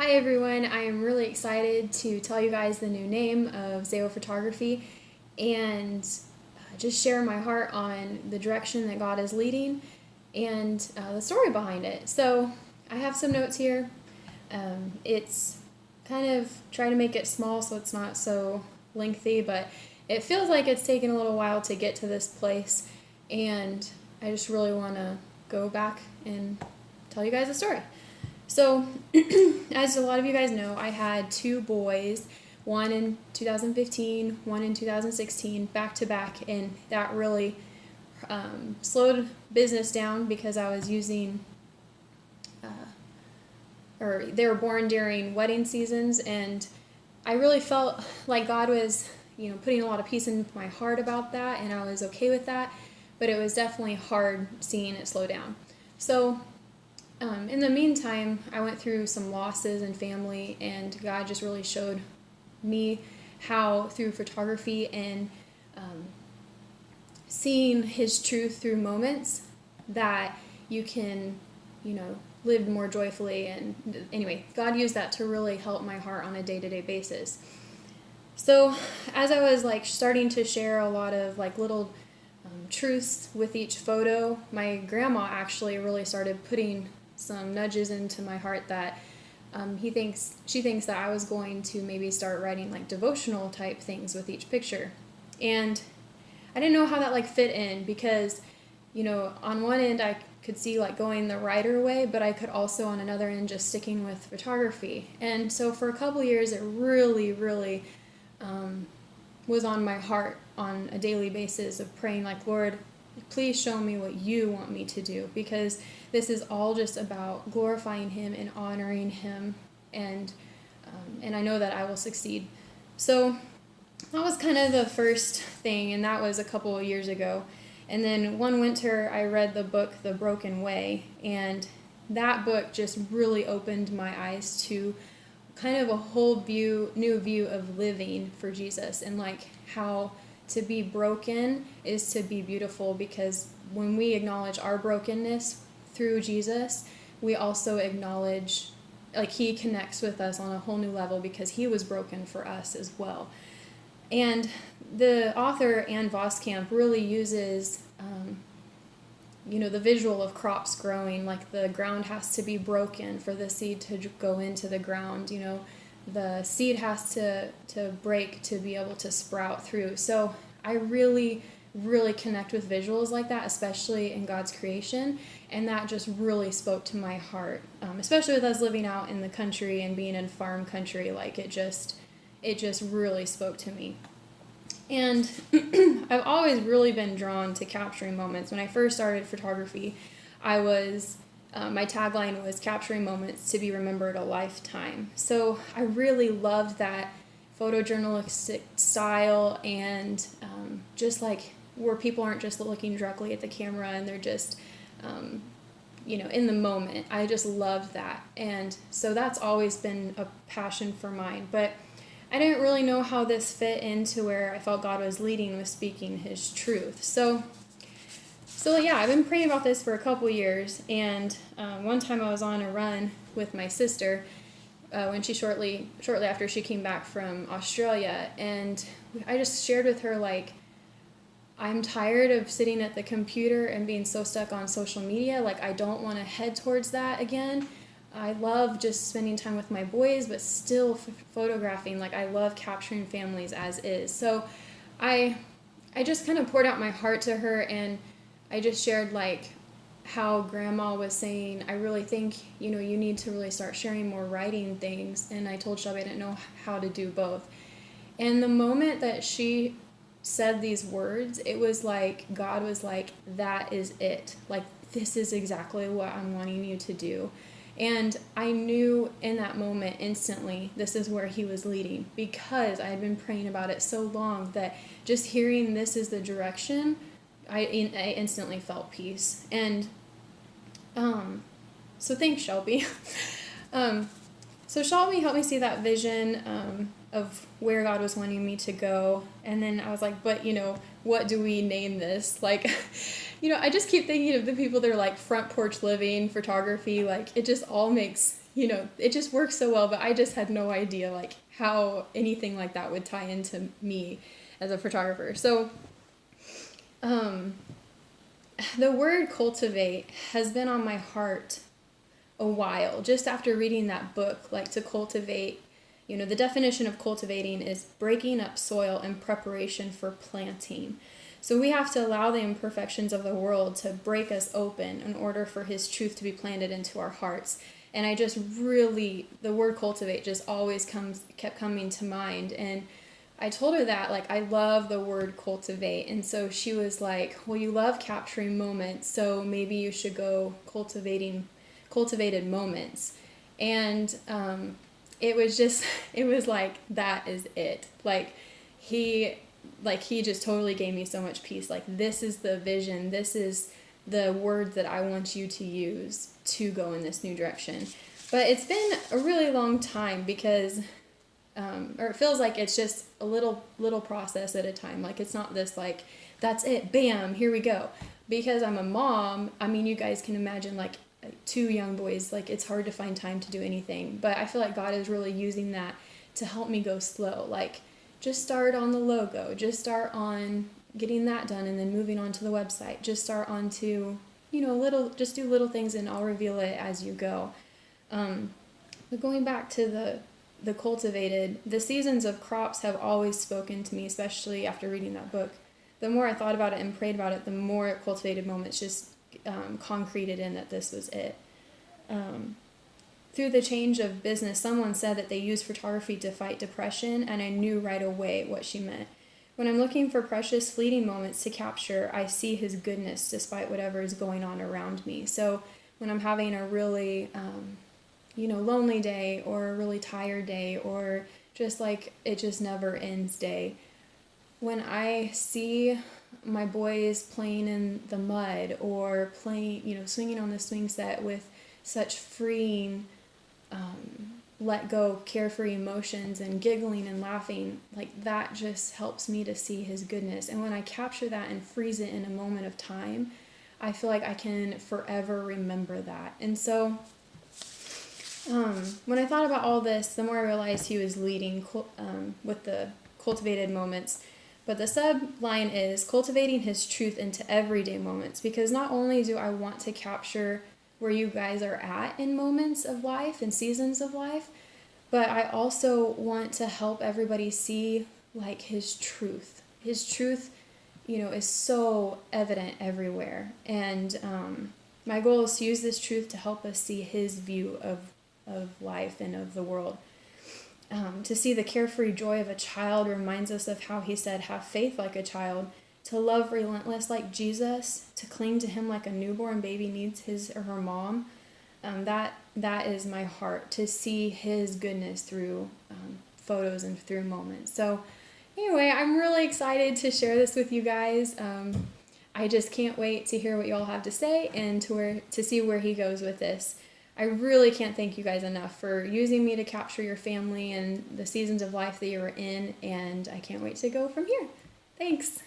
Hi everyone, I am really excited to tell you guys the new name of Zao Photography and just share my heart on the direction that God is leading and the story behind it. So I have some notes here. It's kind of try to make it small so it's not so lengthy, but it feels like it's taken a little while to get to this place, and I just really want to go back and tell you guys a story. So, as a lot of you guys know, I had two boys, one in 2015, one in 2016, back to back, and that really slowed business down because I was using, or they were born during wedding seasons, and I really felt like God was, putting a lot of peace in my heart about that, and I was okay with that, but it was definitely hard seeing it slow down. So, in the meantime, I went through some losses in family, and God just really showed me how through photography and seeing His truth through moments that you can, live more joyfully. And anyway, God used that to really help my heart on a day-to-day basis. So as I was starting to share a lot of little truths with each photo, my grandma actually really started putting some nudges into my heart that she thinks that I was going to maybe start writing devotional type things with each picture. And I didn't know how that fit in because, on one end I could see going the writer way, but I could also on another end just sticking with photography. And so for a couple years it really, really was on my heart on a daily basis of praying Lord, please show me what you want me to do, because this is all just about glorifying Him and honoring Him, and I know that I will succeed. So that was kind of the first thing, and that was a couple of years ago. And then one winter I read the book The Broken Way, and that book just really opened my eyes to kind of a whole new view of living for Jesus, and how to be broken is to be beautiful, because when we acknowledge our brokenness through Jesus, we also acknowledge He connects with us on a whole new level because He was broken for us as well. And the author Ann Voskamp really uses the visual of crops growing, the ground has to be broken for the seed to go into the ground, the seed has to break to be able to sprout through. So I really, really connect with visuals like that, especially in God's creation, and that just really spoke to my heart, especially with us living out in the country and being in farm country. It just really spoke to me. And I've always really been drawn to capturing moments. When I first started photography, my tagline was capturing moments to be remembered a lifetime. So I really loved that photojournalistic style, and just where people aren't just looking directly at the camera and they're just, in the moment. I just loved that. And so that's always been a passion for mine. But I didn't really know how this fit into where I felt God was leading with speaking His truth. So yeah, I've been praying about this for a couple years, and one time I was on a run with my sister when she shortly after she came back from Australia, and I just shared with her I'm tired of sitting at the computer and being so stuck on social media. I don't want to head towards that again. I love just spending time with my boys, but still photographing. I love capturing families as is. So I just kind of poured out my heart to her, and I just shared how Grandma was saying, I really think, you need to really start sharing more writing things. And I told Shelby I didn't know how to do both. And the moment that she said these words, it was God was that is it. This is exactly what I'm wanting you to do. And I knew in that moment instantly this is where He was leading, because I had been praying about it so long that just hearing this is the direction, I instantly felt peace. And so thanks, Shelby. So Shelby helped me see that vision of where God was wanting me to go. And then I was but what do we name this? I just keep thinking of the people that are like front porch living, photography, like it just all makes, it just works so well, but I just had no idea like how anything like that would tie into me as a photographer. So, the word cultivate has been on my heart a while, just after reading that book, like to cultivate, the definition of cultivating is breaking up soil in preparation for planting. So we have to allow the imperfections of the world to break us open in order for his truth to be planted into our hearts. And I just really, the word cultivate just always kept coming to mind. And I told her that, like, I love the word cultivate. And so she was like, well, you love capturing moments, so maybe you should go cultivated moments. And it was just, it was like, that is it. He just totally gave me so much peace. Like, this is the vision. This is the word that I want you to use to go in this new direction. But it's been a really long time because, or it feels like it's just a little process at a time. Like, it's not this like, that's it, bam, here we go. Because I'm a mom, I mean, you guys can imagine like 2 young boys, like it's hard to find time to do anything. But I feel like God is really using that to help me go slow. Like, just start on the logo, just start on getting that done and then moving on to the website. Just start on to, just do little things and I'll reveal it as you go. But going back to the cultivated, the seasons of crops have always spoken to me, especially after reading that book. The more I thought about it and prayed about it, the more cultivated moments just concreted in that this was it. Through the change of business, someone said that they use photography to fight depression, and I knew right away what she meant. When I'm looking for precious, fleeting moments to capture, I see his goodness despite whatever is going on around me. So when I'm having a really, lonely day or a really tired day or just like it just never ends day, when I see my boys playing in the mud or playing, swinging on the swing set with such freeing, let go, carefree emotions and giggling and laughing, like that just helps me to see his goodness. And when I capture that and freeze it in a moment of time, I feel like I can forever remember that. And so when I thought about all this, the more I realized he was leading with the cultivated moments. But the subline is cultivating his truth into everyday moments, because not only do I want to capture where you guys are at in moments of life and seasons of life, but I also want to help everybody see like his truth. His truth, is so evident everywhere. And my goal is to use this truth to help us see his view of life and of the world. To see the carefree joy of a child reminds us of how he said, have faith like a child, to love relentless like Jesus, to cling to him like a newborn baby needs his or her mom. That is my heart, to see his goodness through photos and through moments. So anyway, I'm really excited to share this with you guys. I just can't wait to hear what you all have to say and to see where he goes with this. I really can't thank you guys enough for using me to capture your family and the seasons of life that you were in, and I can't wait to go from here. Thanks.